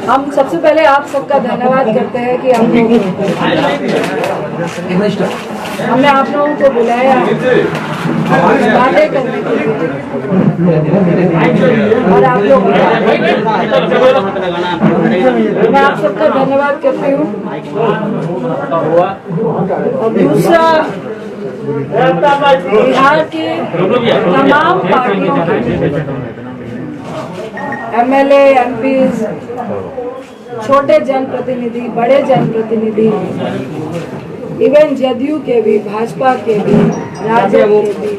हम सबसे पहले आप सबका धन्यवाद करते हैं कि हमने आप लोगों को बुलाया बातें करने के लिए और आप लोग मैं आप सबका धन्यवाद करती हूँ। और दूसरा, बिहार के तमाम पार्टियों के एमएलए, एमपीज, छोटे जनप्रतिनिधि, बड़े जनप्रतिनिधि, इवन जदयू के भी, भाजपा के भी, राजद के भी,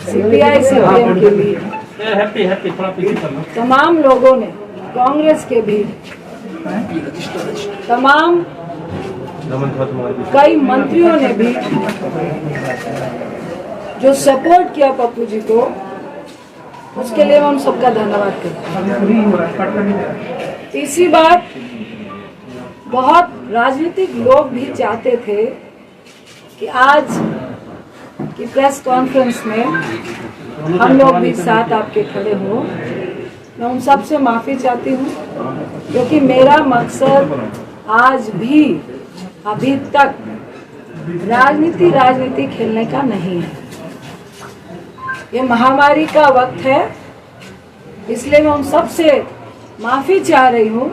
सीपीआई सीपीएम के भी, तमाम लोगों ने, कांग्रेस के भी, तमाम कई मंत्रियों ने भी जो सपोर्ट किया पप्पू जी को, उसके लिए मैं उन सबका धन्यवाद करती हूँ। तीसरी बात, बहुत राजनीतिक लोग भी चाहते थे कि आज की प्रेस कॉन्फ्रेंस में हम लोग भी साथ आपके खड़े हो। मैं उन सब से माफ़ी चाहती हूँ, क्योंकि मेरा मकसद आज भी अभी तक राजनीति खेलने का नहीं है। ये महामारी का वक्त है, इसलिए मैं उन सब से माफ़ी चाह रही हूँ,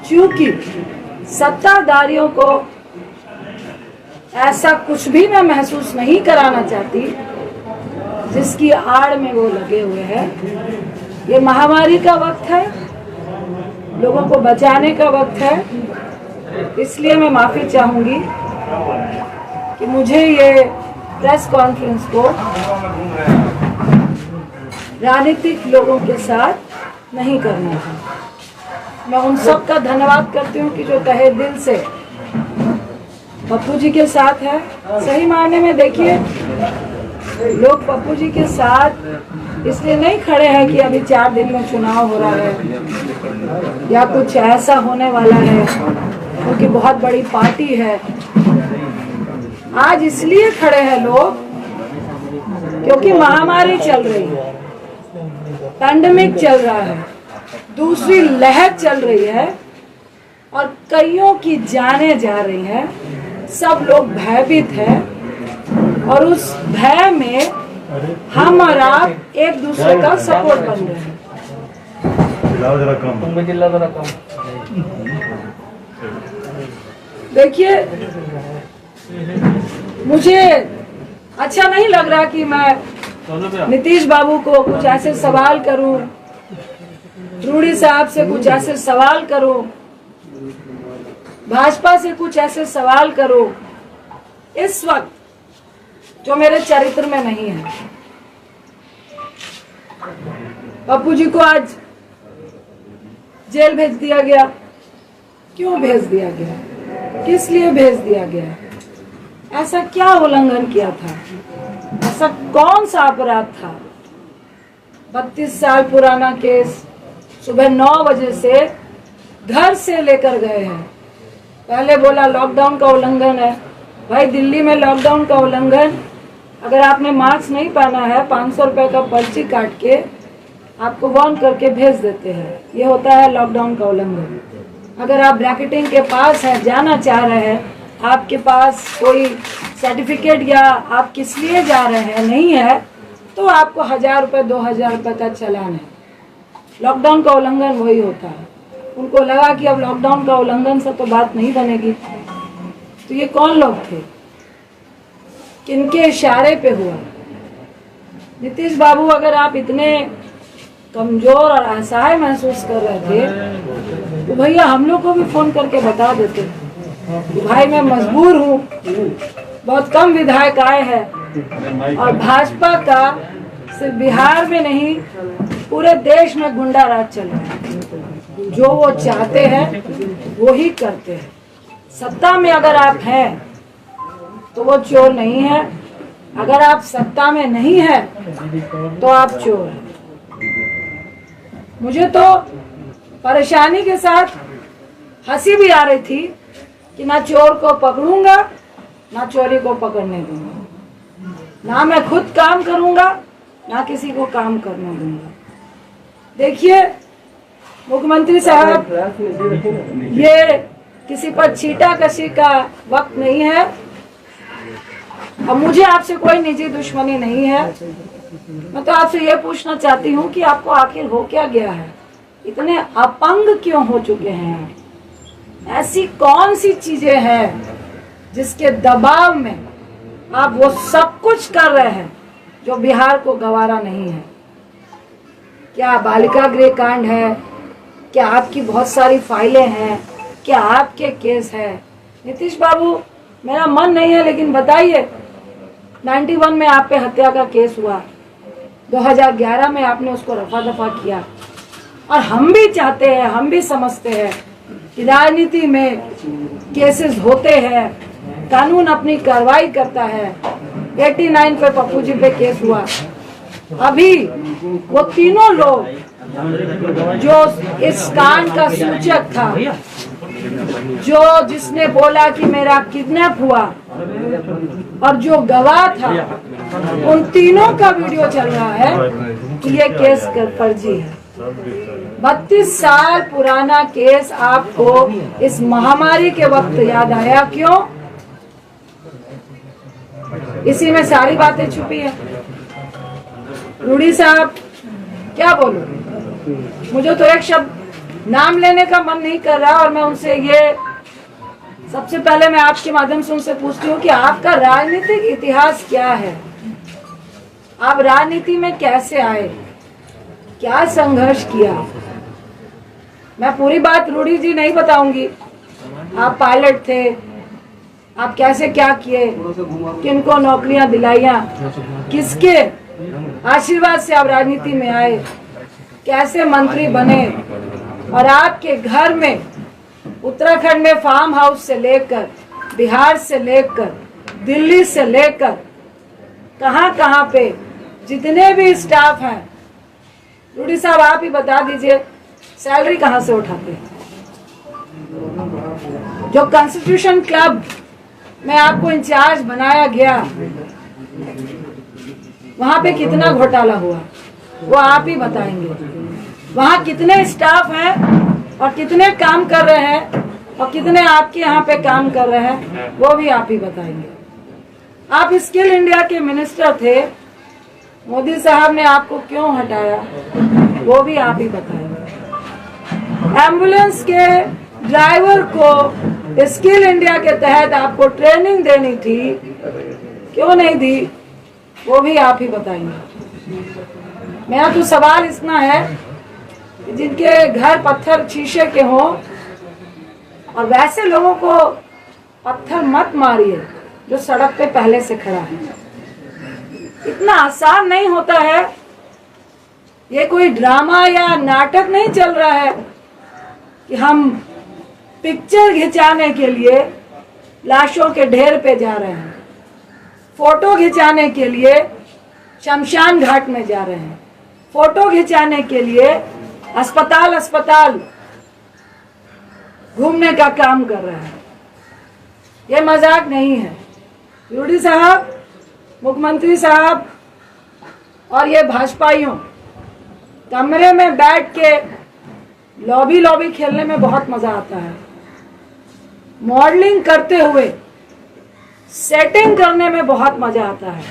क्योंकि सत्ताधारियों को ऐसा कुछ भी मैं महसूस नहीं कराना चाहती जिसकी आड़ में वो लगे हुए हैं। ये महामारी का वक्त है, लोगों को बचाने का वक्त है, इसलिए मैं माफ़ी चाहूँगी कि मुझे ये प्रेस कॉन्फ्रेंस को राजनीतिक लोगों के साथ नहीं करना है। मैं उन सब का धन्यवाद करती हूँ कि जो तहे दिल से पप्पू जी के साथ है। सही मायने में देखिए, लोग पप्पू जी के साथ इसलिए नहीं खड़े हैं कि अभी 4 दिन में चुनाव हो रहा है या कुछ ऐसा होने वाला है, क्योंकि बहुत बड़ी पार्टी है। आज इसलिए खड़े हैं लोग क्योंकि महामारी चल रही है, पैंडेमिक चल रहा है, दूसरी लहर चल रही है और कईयों की जानें जा रही हैं। सब लोग भयभीत हैं और उस भय में हम और आप एक दूसरे का सपोर्ट बन रहे हैं। देखिए, मुझे अच्छा नहीं लग रहा कि मैं नीतीश बाबू को कुछ ऐसे सवाल करूं, रूडी साहब से कुछ ऐसे सवाल करूं, भाजपा से कुछ ऐसे सवाल करूं इस वक्त जो मेरे चरित्र में नहीं है। पप्पू जी को आज जेल भेज दिया गया। क्यों भेज दिया गया? किस लिए भेज दिया गया? ऐसा क्या उल्लंघन किया था? ऐसा कौन सा अपराध था? 32 साल पुराना केस, सुबह 9 बजे से घर से लेकर गए हैं। पहले बोला लॉकडाउन का उल्लंघन है। भाई, दिल्ली में लॉकडाउन का उल्लंघन, अगर आपने मास्क नहीं पहना है 500 रुपए का पर्ची काट के आपको वार्न करके भेज देते हैं। ये होता है लॉकडाउन का उल्लंघन। अगर आप ब्रैकेटिंग के पास है, जाना चाह रहे हैं, आपके पास कोई सर्टिफिकेट या आप किस लिए जा रहे हैं नहीं है, तो आपको 1000 रुपये 2000 रुपये का चालान है। लॉकडाउन का उल्लंघन वही होता है। उनको लगा कि अब लॉकडाउन का उल्लंघन से तो बात नहीं बनेगी। तो ये कौन लोग थे, किनके इशारे पे हुआ? नीतीश बाबू, अगर आप इतने कमजोर और असहाय महसूस कर रहे थे तो भैया हम लोग को भी फोन करके बता देते कि भाई मैं मजबूर हूँ, बहुत कम विधायक आए हैं और भाजपा का सिर्फ बिहार में नहीं पूरे देश में गुंडा राज चल रहा है। जो वो चाहते हैं वो ही करते हैं। सत्ता में अगर आप हैं तो वो चोर नहीं है, अगर आप सत्ता में नहीं है तो आप चोर हैं। मुझे तो परेशानी के साथ हंसी भी आ रही थी कि ना चोर को पकड़ूंगा ना चोरी को पकड़ने दूंगा, ना मैं खुद काम करूंगा ना किसी को काम करने दूंगा। देखिए, मुख्यमंत्री साहब, ये किसी पर छींटाकशी का वक्त नहीं है और मुझे आपसे कोई निजी दुश्मनी नहीं है। मैं तो आपसे ये पूछना चाहती हूँ कि आपको आखिर हो क्या गया है, इतने अपंग क्यों हो चुके हैं? ऐसी कौन सी चीजें हैं जिसके दबाव में आप वो सब कुछ कर रहे हैं जो बिहार को गवारा नहीं है? क्या बालिका गृह कांड है? क्या आपकी बहुत सारी फाइलें हैं? क्या आपके केस है? नीतीश बाबू, मेरा मन नहीं है लेकिन बताइए, 91 में आप पे हत्या का केस हुआ, 2011 में आपने उसको रफा दफा किया, और हम भी चाहते हैं, हम भी समझते हैं कि राजनीति में केसेस होते हैं, कानून अपनी कार्रवाई करता है। 89 पे पप्पू जी पे केस हुआ, अभी वो तीनों लोग जो इस कांड का सूचक था, जो जिसने बोला कि मेरा किडनैप हुआ और जो गवाह था, उन तीनों का वीडियो चल रहा है कि ये केस फर्जी है। 32 साल पुराना केस आपको इस महामारी के वक्त याद आया, क्यों? इसी में सारी बातें छुपी है। रूडी साहब, क्या बोलूं, मुझे तो एक शब्द नाम लेने का मन नहीं कर रहा, और मैं उनसे ये सबसे पहले मैं आपके माध्यम से उनसे पूछती हूँ कि आपका राजनीतिक इतिहास क्या है? आप राजनीति में कैसे आए, क्या संघर्ष किया? मैं पूरी बात रूडी जी नहीं बताऊंगी। आप पायलट थे, आप कैसे क्या किए, किनको नौकरियां दिलाइया, किसके आशीर्वाद से आप राजनीति में आए, कैसे मंत्री बने, और आपके घर में उत्तराखंड में फार्म हाउस से लेकर, बिहार से लेकर, दिल्ली से लेकर, कहां कहां पे जितने भी स्टाफ हैं, रूडी साहब आप ही बता दीजिए, सैलरी कहां से उठाते हैं? जो कॉन्स्टिट्यूशन क्लब में आपको इंचार्ज बनाया गया, वहां पे कितना घोटाला हुआ वो आप ही बताएंगे। वहां कितने स्टाफ हैं और कितने काम कर रहे हैं और कितने आपके यहाँ पे काम कर रहे हैं वो भी आप ही बताएंगे। आप स्किल इंडिया के मिनिस्टर थे, मोदी साहब ने आपको क्यों हटाया वो भी आप ही बताएंगे। एम्बुलेंस के ड्राइवर को स्किल इंडिया के तहत आपको ट्रेनिंग देनी थी, क्यों नहीं दी वो भी आप ही बताएंगे। मेरा तो सवाल इतना है कि जिनके घर पत्थर शीशे के हों, और वैसे लोगों को पत्थर मत मारिए जो सड़क पे पहले से खड़ा है। इतना आसान नहीं होता है, ये कोई ड्रामा या नाटक नहीं चल रहा है कि हम पिक्चर खिंचाने के लिए लाशों के ढेर पे जा रहे हैं, फोटो खिंचाने के लिए शमशान घाट में जा रहे हैं, फोटो खिंचाने के लिए अस्पताल अस्पताल घूमने का काम कर रहे हैं। ये मजाक नहीं है। रूडी साहब, मुख्यमंत्री साहब और ये भाजपाइयों कमरे में बैठ के लॉबी लॉबी खेलने में बहुत मजा आता है, मॉडलिंग करते हुए सेटिंग करने में बहुत मजा आता है,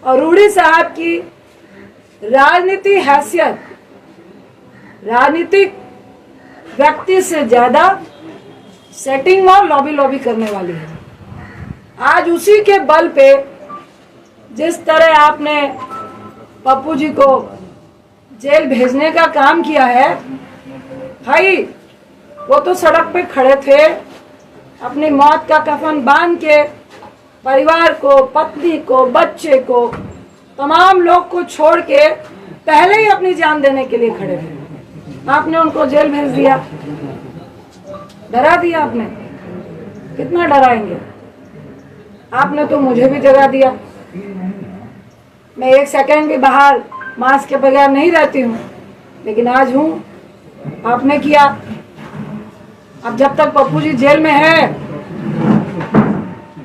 और रूडी साहब की राजनीति हैसियत राजनीतिक व्यक्ति से ज्यादा सेटिंग और लॉबी लॉबी करने वाली है। आज उसी के बल पे जिस तरह आपने पप्पू जी को जेल भेजने का काम किया है, भाई वो तो सड़क पे खड़े थे, अपनी मौत का कफन बांध के परिवार को, पत्नी को, बच्चे को, तमाम लोग को छोड़ के पहले ही अपनी जान देने के लिए खड़े थे। आपने उनको जेल भेज दिया, डरा दिया आपने। कितना डराएंगे? आपने तो मुझे भी जगा दिया। मैं एक सेकंड भी बाहर मास्क के बगैर नहीं रहती हूँ, लेकिन आज हूँ, आपने किया। अब जब तक पप्पू जी जेल में है,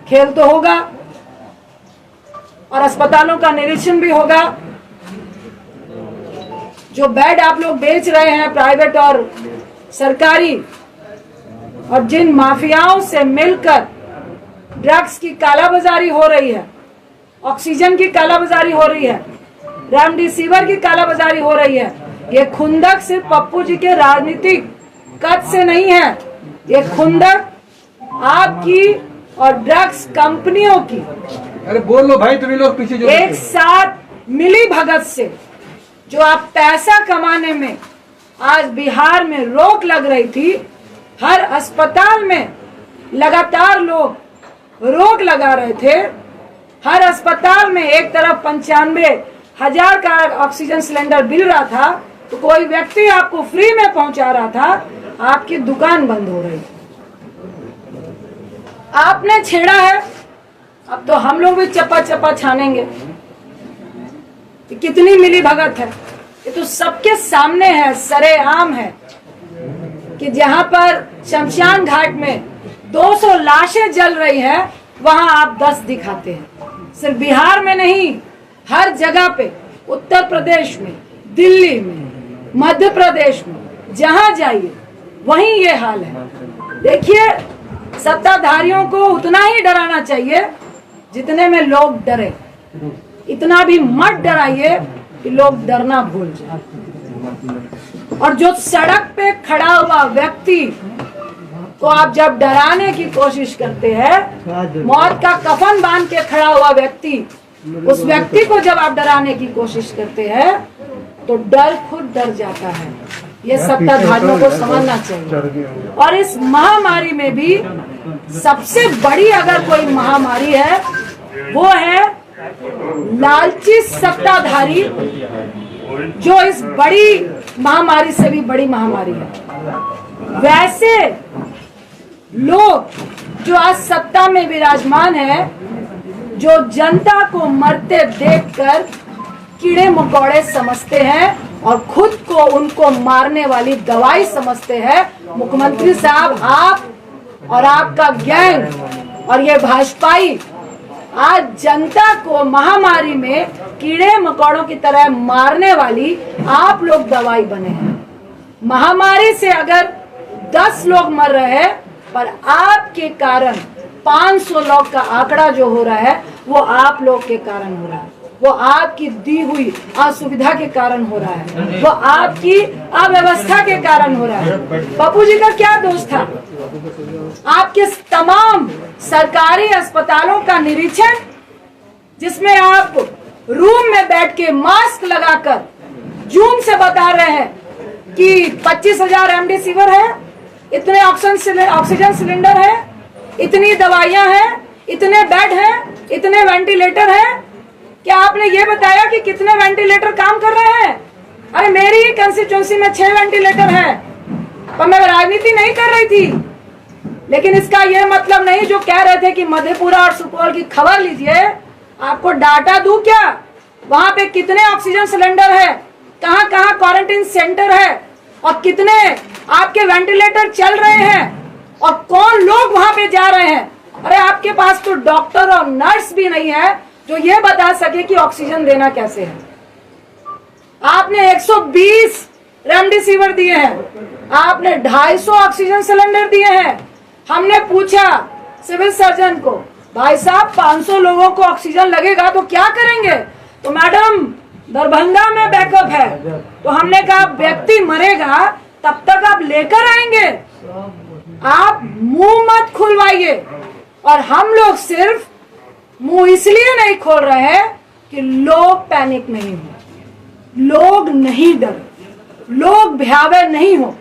खेल तो होगा और अस्पतालों का निरीक्षण भी होगा। जो बेड आप लोग बेच रहे हैं प्राइवेट और सरकारी, और जिन माफियाओं से मिलकर ड्रग्स की कालाबाजारी हो रही है, ऑक्सीजन की कालाबाजारी हो रही है, रेमडेसिविर की कालाबाजारी हो रही है, ये खुंदक सिर्फ पप्पू जी के राजनीतिक कद से नहीं है, ये खुंदक आपकी और ड्रग्स कंपनियों की, अरे बोल लो भाई, तुम्हें लोग पीछे जो एक साथ मिली भगत से जो आप पैसा कमाने में आज बिहार में रोक लग रही थी। हर अस्पताल में लगातार लोग रोक लगा रहे थे। हर अस्पताल में एक तरफ 95,000 का ऑक्सीजन सिलेंडर मिल रहा था, तो कोई व्यक्ति आपको फ्री में पहुंचा रहा था, आपकी दुकान बंद हो रही। आपने छेड़ा है, अब तो हम लोग भी चप्पा चप्पा छानेंगे। कितनी मिली भगत है, ये तो सबके सामने है, सरेआम है कि जहां पर शमशान घाट में 200 लाशें जल रही है, वहां आप 10 दिखाते हैं। सिर्फ बिहार में नहीं, हर जगह पे, उत्तर प्रदेश में, दिल्ली में, मध्य प्रदेश में, जहां जाइए वहीं ये हाल है। देखिए, सत्ताधारियों को उतना ही डराना चाहिए जितने में लोग डरे। इतना भी मत डराइए कि लोग डरना भूल जाए। और जो सड़क पे खड़ा हुआ व्यक्ति को आप जब डराने की कोशिश करते हैं, मौत का कफन बांध के खड़ा हुआ व्यक्ति, उस व्यक्ति को जब आप डराने की कोशिश करते हैं, तो डर खुद डर जाता है। ये सत्ताधारियों को समझना चाहिए। और इस महामारी में भी सबसे बड़ी अगर कोई महामारी है, वो है लालची सत्ताधारी, जो इस बड़ी महामारी से भी बड़ी महामारी है। वैसे लोग जो आज सत्ता में विराजमान है, जो जनता को मरते देखकर कीड़े मकोड़े समझते हैं और खुद को उनको मारने वाली दवाई समझते हैं। मुख्यमंत्री साहब, आप और आपका गैंग और ये भाजपाई आज जनता को महामारी में कीड़े मकोड़ों की तरह मारने वाली आप लोग दवाई बने हैं। महामारी से अगर 10 लोग मर रहे हैं, पर आपके कारण 500 लोग का आंकड़ा जो हो रहा है, वो आप लोग के कारण हो रहा है, वो आपकी दी हुई असुविधा के कारण हो रहा है, वो आपकी अव्यवस्था के कारण हो रहा है। पप्पू जी का क्या दोष था? आपके तमाम सरकारी अस्पतालों का निरीक्षण, जिसमें आप रूम में बैठ के मास्क लगाकर जूम से बता रहे हैं कि 25,000 रेमडेसिविर है, इतने ऑक्सीजन सिलेंडर है, इतनी दवाइयां हैं, इतने बेड हैं, इतने वेंटिलेटर हैं। क्या आपने ये बताया कि कितने वेंटिलेटर काम कर रहे हैं? अरे मेरी ही कंस्टिट्यूंसी में 6 वेंटिलेटर है, पर मैं राजनीति नहीं कर रही थी। लेकिन इसका यह मतलब नहीं, जो कह रहे थे कि मधेपुरा और सुपौल की खबर लीजिए, आपको डाटा दूं क्या? वहां पे कितने ऑक्सीजन सिलेंडर है, कहां कहां क्वारंटाइन सेंटर है, और कितने आपके वेंटिलेटर चल रहे हैं, और कौन लोग वहां पे जा रहे हैं। अरे आपके पास तो डॉक्टर और नर्स भी नहीं है जो ये बता सके कि ऑक्सीजन देना कैसे है। आपने 120 रेमडेसिविर दिए हैं, आपने 250 ऑक्सीजन सिलेंडर दिए हैं। हमने पूछा सिविल सर्जन को, भाई साहब 500 लोगों को ऑक्सीजन लगेगा तो क्या करेंगे? तो मैडम दरभंगा में बैकअप है। तो हमने कहा व्यक्ति मरेगा तब तक आप लेकर आएंगे, आप मुंह मत खुलवाइए। और हम लोग सिर्फ मुंह इसलिए नहीं खोल रहे हैं कि लोग पैनिक नहीं हो, लोग नहीं डर, लोग भयावह नहीं हो।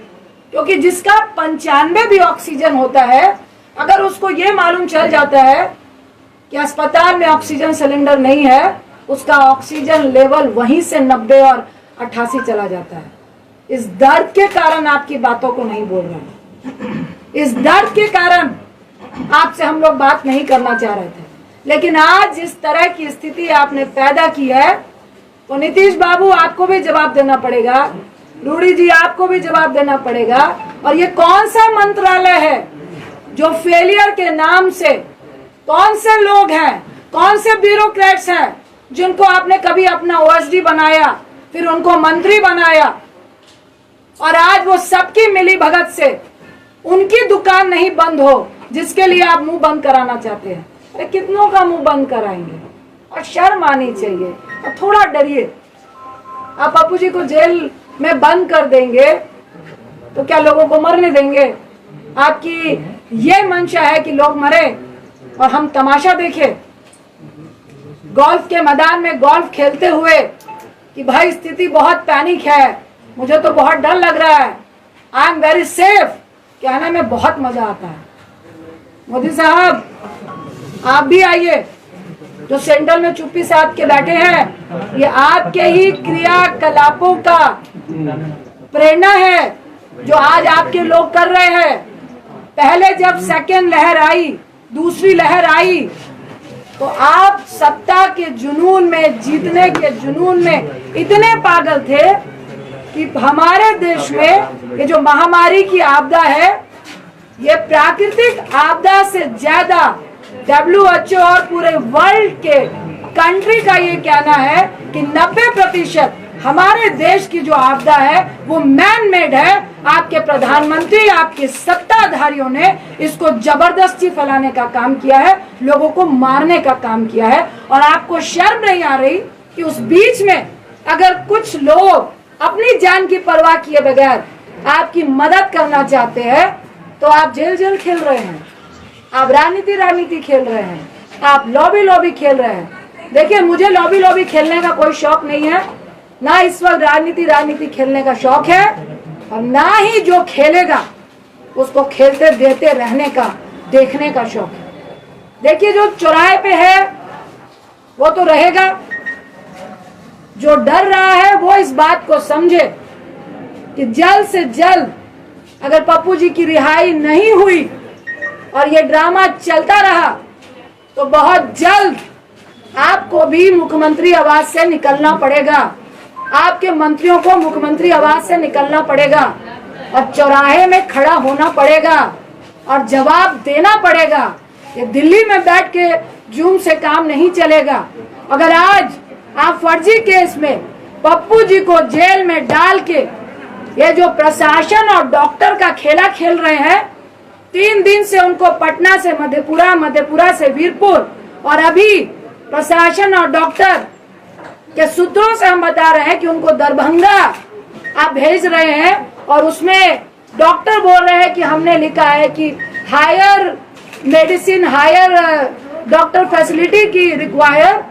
क्योंकि जिसका 95 भी ऑक्सीजन होता है, अगर उसको ये मालूम चल जाता है कि अस्पताल में ऑक्सीजन सिलेंडर नहीं है, उसका ऑक्सीजन लेवल वहीं से 90 और 88 चला जाता है। इस दर्द के कारण आपकी बातों को नहीं बोल रहे, इस दर्द के कारण आपसे हम लोग बात नहीं करना चाह रहे थे। लेकिन आज जिस तरह की स्थिति आपने पैदा की है, तो नीतीश बाबू आपको भी जवाब देना पड़ेगा, रूडी जी आपको भी जवाब देना पड़ेगा। और ये कौन सा मंत्रालय है जो फेलियर के नाम से, कौन से लोग हैं, कौन से ब्यूरोक्रेट्स हैं जिनको आपने कभी अपना ओएसडी बनाया, फिर उनको मंत्री बनाया, और आज वो सबकी मिली भगत से उनकी दुकान नहीं बंद हो जिसके लिए आप मुंह बंद कराना चाहते हैं। अरे कितनों का मुंह बंद कराएंगे? और शर्म आनी चाहिए, और थोड़ा डरिए। आप पप्पू जी को जेल में बंद कर देंगे तो क्या लोगों को मरने देंगे? आपकी ये मंशा है कि लोग मरे और हम तमाशा देखें? गोल्फ के मैदान में गोल्फ खेलते हुए कि भाई स्थिति बहुत पैनिक है, मुझे तो बहुत डर लग रहा है, आई एम वेरी सेफ कहने में बहुत मजा आता है। मोदी साहब आप भी आइए, जो सेंट्रल में चुप्पी साध के बैठे हैं, ये आपके ही क्रियाकलापों का प्रेरणा है जो आज आपके लोग कर रहे हैं। पहले जब सेकेंड लहर आई, दूसरी लहर आई, तो आप सत्ता के जुनून में, जीतने के जुनून में इतने पागल थे कि हमारे देश में ये जो महामारी की आपदा है, ये प्राकृतिक आपदा से ज्यादा WHO और पूरे वर्ल्ड के कंट्री का ये कहना है कि 90% हमारे देश की जो आपदा है वो मैन मेड है। आपके प्रधानमंत्री, आपके सत्ताधारियों ने इसको जबरदस्ती फैलाने का काम किया है, लोगों को मारने का काम किया है। और आपको शर्म नहीं आ रही कि उस बीच में अगर कुछ लोग अपनी जान की परवाह किए बगैर आपकी मदद करना चाहते हैं तो आप जेल जेल खेल रहे हैं, आप राजनीति खेल रहे हैं, आप लॉबी खेल रहे हैं। देखिए, मुझे लॉबी खेलने का कोई शौक नहीं है, ना इस वक्त राजनीति खेलने का शौक है, और ना ही जो खेलेगा उसको खेलते देते रहने का, देखने का शौक है। देखिए, जो चौराहे पे है वो तो रहेगा, जो डर रहा है वो इस बात को समझे कि जल्द से जल्द अगर पप्पू जी की रिहाई नहीं हुई और ये ड्रामा चलता रहा तो बहुत जल्द आपको भी मुख्यमंत्री आवास से निकलना पड़ेगा, आपके मंत्रियों को मुख्यमंत्री आवास से निकलना पड़ेगा और चौराहे में खड़ा होना पड़ेगा और जवाब देना पड़ेगा। ये दिल्ली में बैठ के जूम से काम नहीं चलेगा। अगर आज आप फर्जी केस में पप्पू जी को जेल में डाल के ये जो प्रशासन और डॉक्टर का खेला खेल रहे हैं, 3 दिन से उनको पटना से मधेपुरा, मधेपुरा से वीरपुर, और अभी प्रशासन और डॉक्टर के सूत्रों से हम बता रहे हैं कि उनको दरभंगा आप भेज रहे हैं, और उसमें डॉक्टर बोल रहे हैं कि हमने लिखा है कि higher medicine, higher doctor facility की रिक्वायर।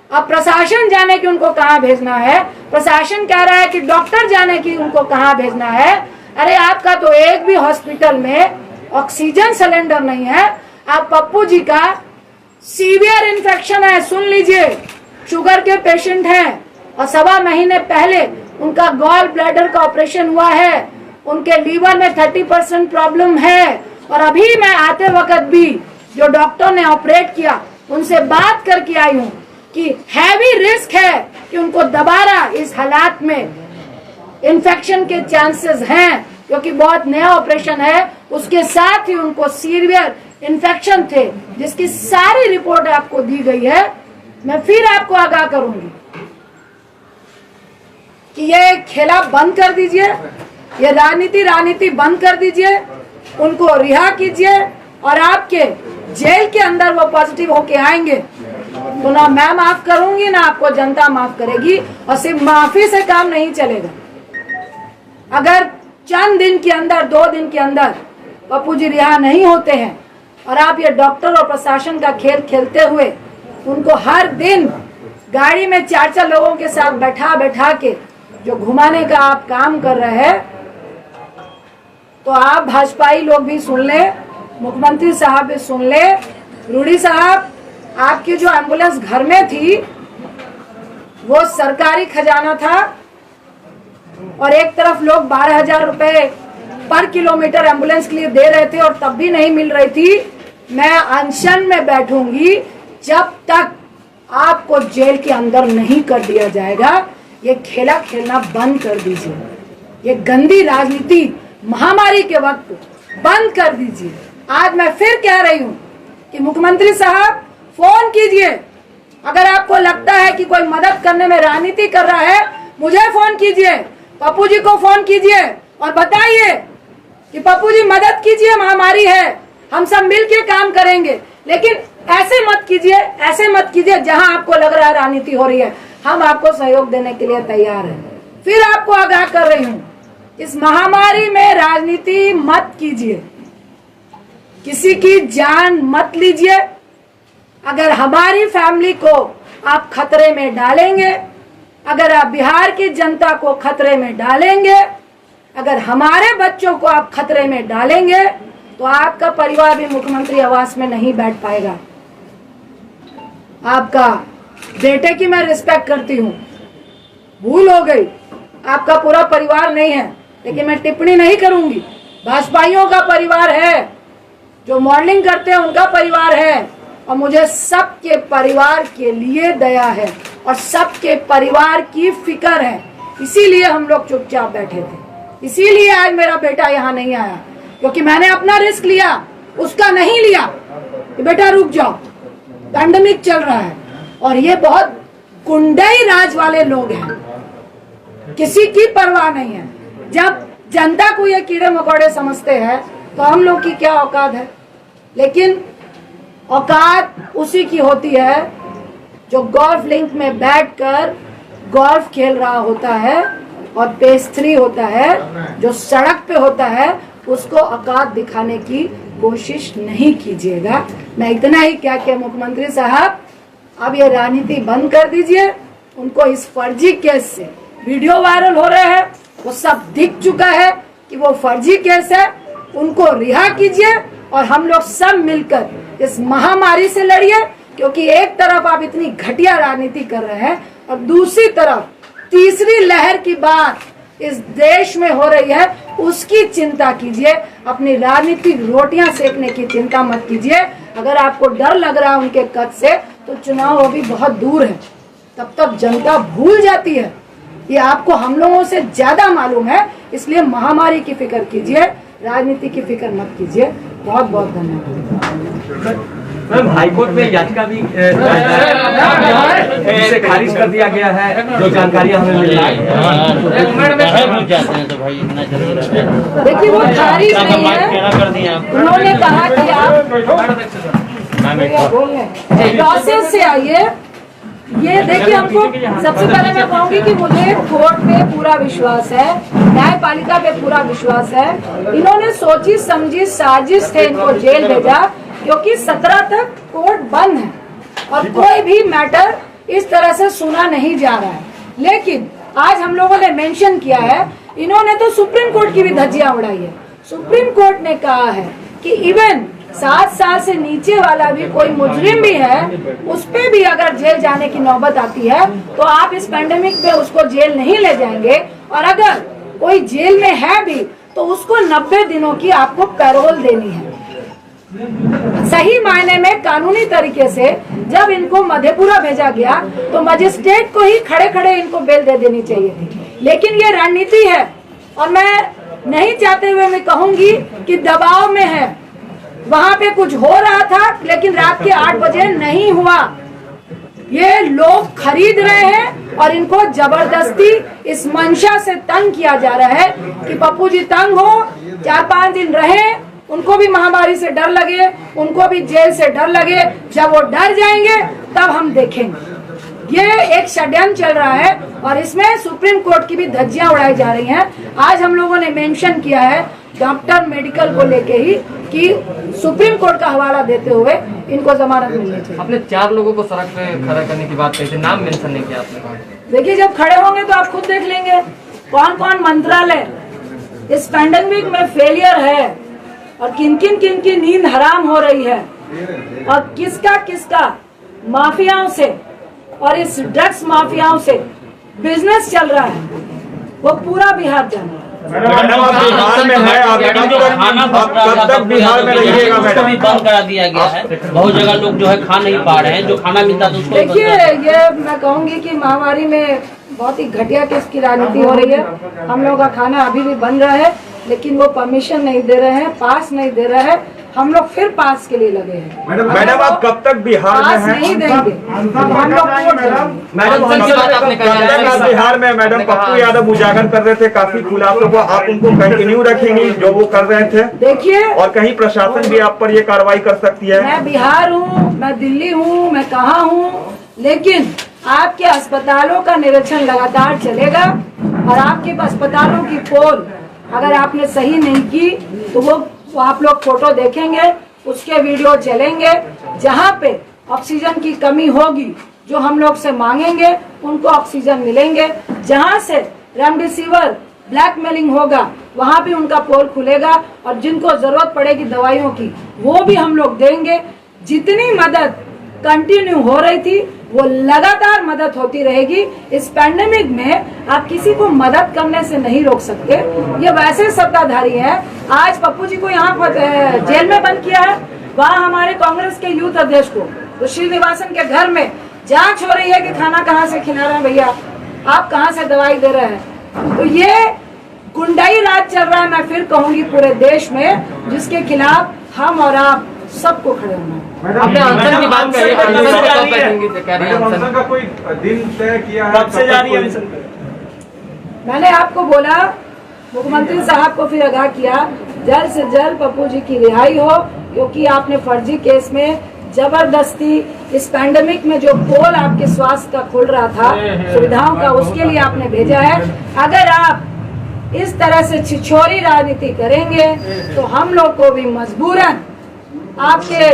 अब प्रशासन जाने की उनको कहाँ भेजना है, प्रशासन कह रहा है कि डॉक्टर जाने की उनको कहाँ भेजना है। अरे आपका तो एक भी हॉस्पिटल में ऑक्सीजन सिलेंडर नहीं है। आप पप्पू जी का सीवियर इन्फेक्शन है, सुन लीजिए, शुगर के पेशेंट हैं और 1.25 महीने पहले उनका गॉल ब्लैडर का ऑपरेशन हुआ है, उनके लीवर में 30% प्रॉब्लम है। और अभी मैं आते वक्त भी जो डॉक्टर ने ऑपरेट किया उनसे बात करके आई हूँ कि हैवी रिस्क है कि उनको दोबारा इस हालात में इन्फेक्शन के चांसेस हैं, क्योंकि बहुत नया ऑपरेशन है। उसके साथ ही उनको सीवियर इन्फेक्शन थे, जिसकी सारी रिपोर्ट आपको दी गई है। मैं फिर आपको आगाह करूंगी कि ये खेला बंद कर दीजिए, ये राजनीति बंद कर दीजिए, उनको रिहा कीजिए, और आपके जेल के अंदर वो पॉजिटिव होके आएंगे तो ना मैं माफ करूंगी ना आपको जनता माफ करेगी। और सिर्फ माफी से काम नहीं चलेगा। अगर चंद दिन के अंदर, 2 दिन के अंदर पप्पू जी रिहा नहीं होते हैं और आप ये डॉक्टर और प्रशासन का खेल खेलते हुए उनको हर दिन गाड़ी में 4-4 लोगों के साथ बैठा के जो घुमाने का आप काम कर रहे हैं, तो आप भाजपाई लोग भी सुन ले, मुख्यमंत्री साहब भी सुन ले। रूडी साहब, आपकी जो एम्बुलेंस घर में थी वो सरकारी खजाना था, और एक तरफ लोग 12,000 रुपए पर किलोमीटर एम्बुलेंस के लिए दे रहे थे और तब भी नहीं मिल रही थी। मैं अनशन में बैठूंगी जब तक आपको जेल के अंदर नहीं कर दिया जाएगा। ये खेला खेलना बंद कर दीजिए, ये गंदी राजनीति महामारी के वक्त बंद कर दीजिए। आज मैं फिर कह रही हूँ कि मुख्यमंत्री साहब फोन कीजिए, अगर आपको लगता है कि कोई मदद करने में राजनीति कर रहा है मुझे फोन कीजिए, पप्पू जी को फोन कीजिए और बताइए कि पप्पू जी मदद कीजिए, महामारी है, हम सब मिलके काम करेंगे। लेकिन ऐसे मत कीजिए जहां आपको लग रहा है राजनीति हो रही है। हम आपको सहयोग देने के लिए तैयार हैं। फिर आपको आगाह कर रही हूं, इस महामारी में राजनीति मत कीजिए, किसी की जान मत लीजिए। अगर हमारी फैमिली को आप खतरे में डालेंगे, अगर आप बिहार की जनता को खतरे में डालेंगे, अगर हमारे बच्चों को आप खतरे में डालेंगे, तो आपका परिवार भी मुख्यमंत्री आवास में नहीं बैठ पाएगा। आपका बेटे की मैं रिस्पेक्ट करती हूँ, भूल हो गई, आपका पूरा परिवार नहीं है, लेकिन मैं टिप्पणी नहीं करूंगी। भाजपाइयों का परिवार है, जो मॉडलिंग करते हैं उनका परिवार है, और मुझे सबके परिवार के लिए दया है और सबके परिवार की फिक्र है। इसीलिए हम लोग चुपचाप बैठे थे, इसीलिए आज मेरा बेटा यहाँ नहीं आया, क्योंकि मैंने अपना रिस्क लिया, उसका नहीं लिया कि बेटा रुक जाओ, पैंडेमिक चल रहा है। और ये बहुत गुंडई राज वाले लोग हैं, किसी की परवाह नहीं है। जब जनता को ये कीड़े मकोड़े समझते हैं तो हम लोग की क्या औकात है। लेकिन औकात उसी की होती है जो गोल्फ लिंक में बैठकर गोल्फ खेल रहा होता है और पेस्ट्री होता है, जो सड़क पे होता है, उसको औकात दिखाने की कोशिश नहीं कीजिएगा। मैं इतना ही क्या कि मुख्यमंत्री साहब, अब ये राजनीति बंद कर दीजिए। उनको इस फर्जी केस से वीडियो वायरल हो रहे हैं, वो सब दिख चुका है कि वो फर्जी केस है, उनको रिहा कीजिए और हम लोग सब मिलकर इस महामारी से लड़िए। क्योंकि एक तरफ आप इतनी घटिया राजनीति कर रहे हैं और दूसरी तरफ तीसरी लहर की बात इस देश में हो रही है, उसकी चिंता कीजिए। अपनी राजनीतिक रोटियां सेकने की चिंता मत कीजिए। अगर आपको डर लग रहा है उनके कद से, तो चुनाव अभी बहुत दूर है, तब तक जनता भूल जाती है। ये आपको हम लोगों से ज्यादा मालूम है, इसलिए महामारी की फिक्र कीजिए, राजनीति की फिक्र मत कीजिए। बहुत बहुत धन्यवाद। मैम, हाईकोर्ट में याचिका भी इसे खारिज कर दिया गया है, जो जानकारियां हमें मिली है। देखिए, वो खारिज नहीं है, उन्होंने कहा कि आप प्रोसेस से आइए। ये देखिए, हमको सबसे पहले मैं कहूंगी कि मुझे कोर्ट पे पूरा विश्वास है, न्यायपालिका पे पूरा विश्वास है। इन्होंने सोची समझी साजिश से इनको जेल भेजा, क्योंकि 17 तक कोर्ट बंद है और कोई भी मैटर इस तरह से सुना नहीं जा रहा है। लेकिन आज हम लोगों ने मेंशन किया है, इन्होंने तो सुप्रीम कोर्ट की भी धज्जियां उड़ाई है। सुप्रीम कोर्ट ने कहा है कि इवन 7 साल से नीचे वाला भी कोई मुजरिम भी है, उस पे भी अगर जेल जाने की नौबत आती है तो आप इस पैंडेमिक पे उसको जेल नहीं ले जाएंगे। और अगर कोई जेल में है भी तो उसको 90 दिनों की आपको पैरोल देनी है। सही मायने में कानूनी तरीके से जब इनको मधेपुरा भेजा गया तो मजिस्ट्रेट को ही खड़े खड़े इनको बेल दे देनी चाहिए थी। लेकिन ये रणनीति है, और मैं नहीं चाहते हुए मैं कहूंगी कि दबाव में है। वहां पे कुछ हो रहा था, लेकिन रात के 8 बजे नहीं हुआ। ये लोग खरीद रहे हैं और इनको जबरदस्ती इस मंशा से तंग किया जा रहा है कि पप्पू जी तंग हो, 4-5 दिन रहे, उनको भी महामारी से डर लगे, उनको भी जेल से डर लगे। जब वो डर जाएंगे तब हम देखेंगे। ये एक षड्यंत्र चल रहा है और इसमें सुप्रीम कोर्ट की भी धज्जियां उड़ाई जा रही हैं। आज हम लोगों ने मेंशन किया है डॉक्टर मेडिकल को लेके ही कि सुप्रीम कोर्ट का हवाला देते हुए इनको जमानत मिलनी चाहिए। आपने 4 लोगों को सड़क पे खड़ा करने की बात कही थी, नाम मेंशन नहीं किया आपने। देखिए, जब खड़े होंगे तो आप खुद देख लेंगे कौन कौन मंत्रालय इस पैंडेमिक में फेलियर है और किन किन की नींद हराम हो रही है और किसका माफियाओं से और इस ड्रग्स माफियाओं से बिजनेस चल रहा है, वो पूरा बिहार जान रहा है। मैडम, आप बिहार में है, आप कब तक बिहार में रहिएगा मैडम? भी बंद करा दिया गया है, बहुत जगह लोग जो है खा नहीं पा रहे हैं, जो खाना मिलता था उसको। देखिए, ये मैं कहूंगी कि महामारी में बहुत ही घटिया किस्म की राजनीति हो रही है। हम लोग का खाना अभी भी बन रहा है, लेकिन वो परमिशन नहीं दे रहे हैं, पास नहीं दे रहे हैं। हम लोग फिर पास के लिए लगे हैं। मैडम आप कब तक बिहार में पास हैं? नहीं देंगे, हम लोग वोट देंगे। मैडम कौन सी बात आपने कही? कब तक आप बिहार में मैडम पप्पू यादव उजागर कर रहे थे काफी खुलासों को, आप उनको कंटिन्यू रखेंगी जो वो कर रहे थे? देखिए, और कहीं प्रशासन भी आप पर ये कार्रवाई कर सकती है? मैं बिहार हूँ, मैं दिल्ली हूँ, मैं कहाँ हूँ, लेकिन आपके अस्पतालों का निरीक्षण लगातार चलेगा और आपके अस्पतालों की पोल अगर आपने सही नहीं की तो वो आप लोग फोटो देखेंगे, उसके वीडियो चलेंगे। जहाँ पे ऑक्सीजन की कमी होगी, जो हम लोग से मांगेंगे उनको ऑक्सीजन मिलेंगे। जहाँ से रेमडेसिविर ब्लैकमेलिंग होगा वहाँ भी उनका पोल खुलेगा और जिनको जरूरत पड़ेगी दवाइयों की वो भी हम लोग देंगे। जितनी मदद कंटिन्यू हो रही थी वो लगातार मदद होती रहेगी। इस पैंडेमिक में आप किसी को मदद करने से नहीं रोक सकते। ये वैसे सत्ताधारी है, आज पप्पू जी को यहाँ जेल में बंद किया है, वहाँ हमारे कांग्रेस के यूथ अध्यक्ष को तो श्रीनिवासन के घर में जांच हो रही है कि खाना कहाँ से खिला रहे हैं भैया, आप कहाँ से दवाई दे रहे हैं। तो ये गुंडाई राज चल रहा है, मैं फिर कहूंगी पूरे देश में, जिसके खिलाफ हम और आप सबको खड़े होना है। आपने अनशन की बात करी, अनशन को कब बैठेंगी? कह रहे हैं अनशन का कोई दिन तय किया है? कब से जारी है? मैंने आपको बोला, मुख्यमंत्री साहब को फिर आगाह किया, जल्द से जल्द पप्पू जी की रिहाई हो, क्योंकि आपने फर्जी केस में जबरदस्ती इस पैंडेमिक में जो पोल आपके स्वास्थ्य का खुल रहा था सुविधाओं का, उसके लिए आपने भेजा है। अगर आप इस तरह से छिछोरी राजनीति करेंगे तो हम लोग को भी मजबूरन आपके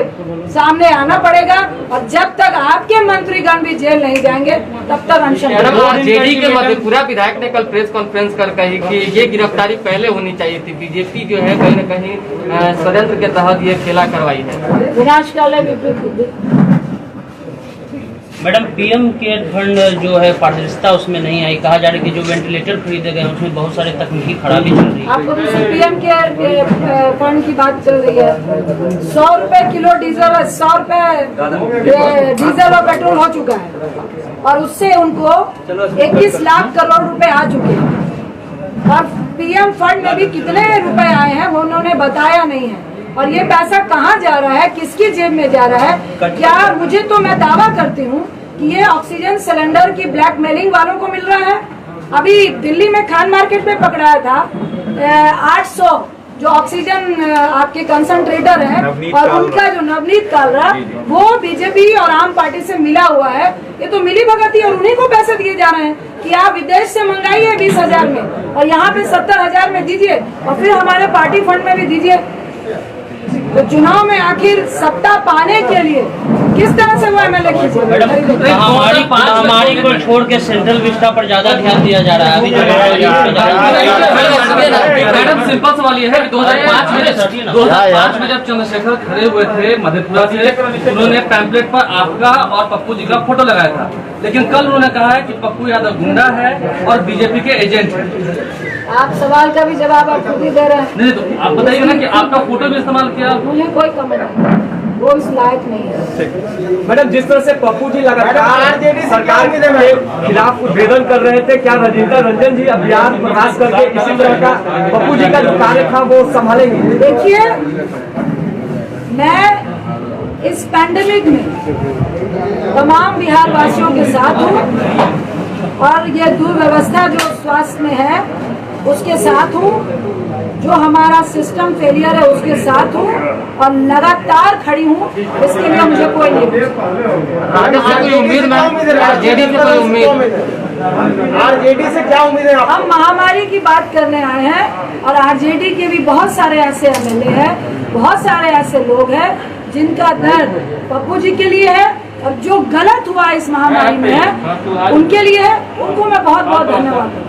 सामने आना पड़ेगा और जब तक आपके मंत्रीगण भी जेल नहीं जाएंगे तब तक अनशन। आरजेडी के मधेपुरा विधायक ने कल प्रेस कॉन्फ्रेंस कर कही कि ये गिरफ्तारी पहले होनी चाहिए थी, बीजेपी जो है कहीं न कहीं षड्यंत्र के तहत ये खेला करवाई है। विनाशकाले विपरीत बुद्धि। मैडम पीएम केयर फंड जो है पारदर्शिता उसमें नहीं आई, कहा जा रहा है कि जो वेंटिलेटर खरीदे गए उसमें बहुत सारे तकनीकी खराबी चल रही है। आपको दूसरी पीएम केयर फंड की बात चल रही है। 100 रुपए किलो डीजल, 100 रुपए डीजल और पेट्रोल हो चुका है और उससे उनको 21 लाख करोड़ रुपए आ चुके हैं और पीएम फंड में भी कितने रुपए आए हैं वो उन्होंने बताया नहीं है। और ये पैसा कहाँ जा रहा है, किसकी जेब में जा रहा है? क्या मुझे तो मैं दावा करती हूँ कि ये ऑक्सीजन सिलेंडर की ब्लैकमेलिंग वालों को मिल रहा है। अभी दिल्ली में खान मार्केट में पकड़ाया था 800 जो ऑक्सीजन आपके कंसंट्रेटर है और उनका जो नवनीत कालरा वो बीजेपी और आम पार्टी से मिला हुआ है। ये तो मिली भगती और उन्हीं को पैसे दिए जा रहे हैं कि आप विदेश से मंगाइए 20,000 में और यहाँ पे 70,000 में दीजिए और फिर हमारे पार्टी फंड में भी दीजिए। तो चुनाव में आखिर सत्ता पाने के लिए किस तरह से वो एमएलए महामारी को छोड़ के सेंट्रल विस्टा पर ज्यादा ध्यान दिया जा रहा है। अभी मैडम सिंपल सवाल ये है कि 2005 में जब चंद्रशेखर खड़े हुए थे मधेपुरा से, उन्होंने पैम्पलेट पर आपका और पप्पू जी का फोटो लगाया था, लेकिन कल उन्होंने कहा है कि पप्पू यादव गुंडा है और बीजेपी के एजेंट है। आप सवाल का भी जवाब आप खुद ही दे रहे हैं। नहीं तो आप बताइए ना कि आपका फोटो भी इस्तेमाल किया। मुझे कोई कमेंट नहीं, वो इस लायक नहीं है। मैडम जिस तरह से पप्पू जी लगातार सरकार के खिलाफ उद्भेदन कर रहे थे, क्या रजिंदर रंजन जी अभियान प्रकाश करके इसी तरह का पप्पू जी का जो कार्य था वो संभालेंगे? देखिए, मैं इस पैंडेमिक में तमाम बिहार वासियों के साथ हूँ और ये दुर्व्यवस्था जो स्वास्थ्य में है उसके साथ हूँ, जो हमारा सिस्टम फेलियर है उसके साथ हूँ और लगातार खड़ी हूँ। इसके लिए मुझे कोई नहीं उम्मीद, आरजेडी से कोई उम्मीद? आरजेडी से क्या उम्मीद है? हम महामारी की बात करने आए हैं और आरजेडी के भी बहुत सारे ऐसे एमएलए हैं, बहुत सारे ऐसे लोग हैं जिनका दर्द पप्पू जी के लिए है और जो गलत हुआ इस महामारी में है उनके लिए है। उनको मैं बहुत बहुत धन्यवाद